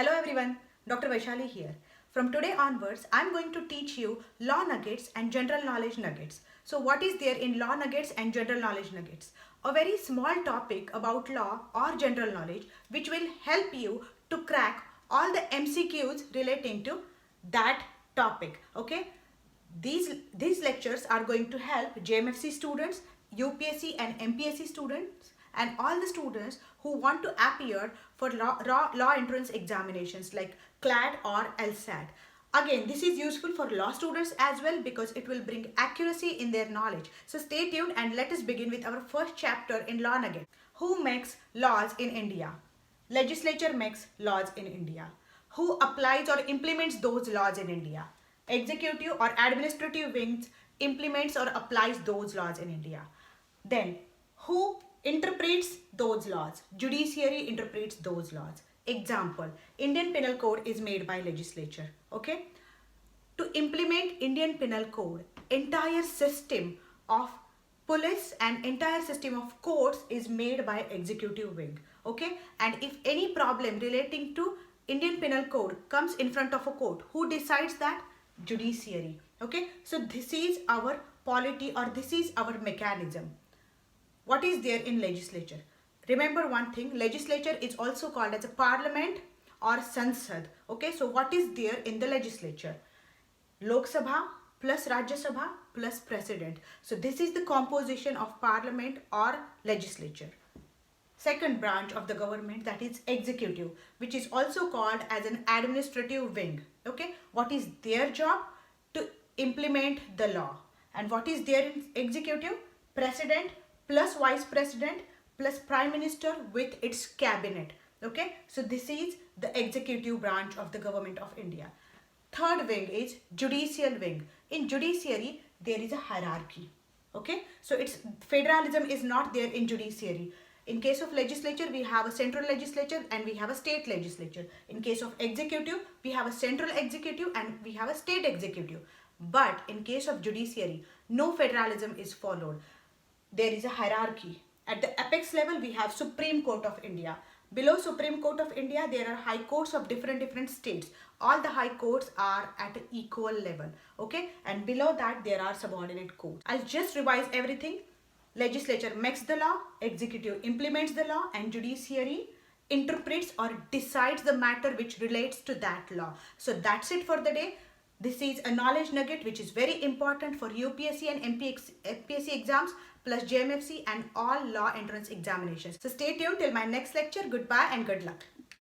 Hello everyone, Dr. Vaishali here. From today onwards, I'm going to teach you law nuggets and general knowledge nuggets. So what is there in law nuggets and general knowledge nuggets? A very small topic about law or general knowledge which will help you to crack all the MCQs relating to that topic. Okay? These lectures are going to help JMFC students, UPSC and MPSC students and all the students who want to appear for law entrance examinations like CLAT or LSAT. Again, this is useful for law students as well because it will bring accuracy in their knowledge. So stay tuned and let us begin with our first chapter in Law Nugget. Who makes laws in India? Legislature makes laws in India. Who applies or implements those laws in India? Executive or administrative wings implements or applies those laws in India. Then, who interprets those laws? Judiciary interprets those laws. Example, Indian Penal Code is made by legislature. Okay? To implement Indian Penal Code, entire system of police and entire system of courts is made by executive wing. Okay? And if any problem relating to Indian Penal Code comes in front of a court, who decides that? Judiciary. Okay? So this is our polity or this is our mechanism. What is there in legislature? Remember one thing, legislature is also called as a parliament or Sansad. Okay, so what is there in the legislature? Lok Sabha plus Rajya Sabha plus president. So this is the composition of parliament or legislature. Second branch of the government, that is executive, which is also called as an administrative wing. Okay, what is their job? To implement the law. And what is there in executive? President plus vice president plus prime minister with its cabinet. Okay, so this is the executive branch of the government of India. Third wing is judicial wing. In judiciary, there is a hierarchy. Okay, so it's federalism is not there in judiciary. In case of legislature, we have a central legislature and we have a state legislature. In case of executive, we have a central executive and we have a state executive. But in case of judiciary, no federalism is followed. There is a hierarchy. At the apex level, we have Supreme Court of India. Below Supreme Court of India, there are high courts of different states. All the high courts are at an equal level. Okay, and below that, there are subordinate courts. I'll just revise everything. Legislature makes the law, executive implements the law, and judiciary interprets or decides the matter which relates to that law. So that's it for the day. This is a knowledge nugget which is very important for UPSC and MPSC exams plus JMFC and all law entrance examinations. So stay tuned till my next lecture. Goodbye and good luck.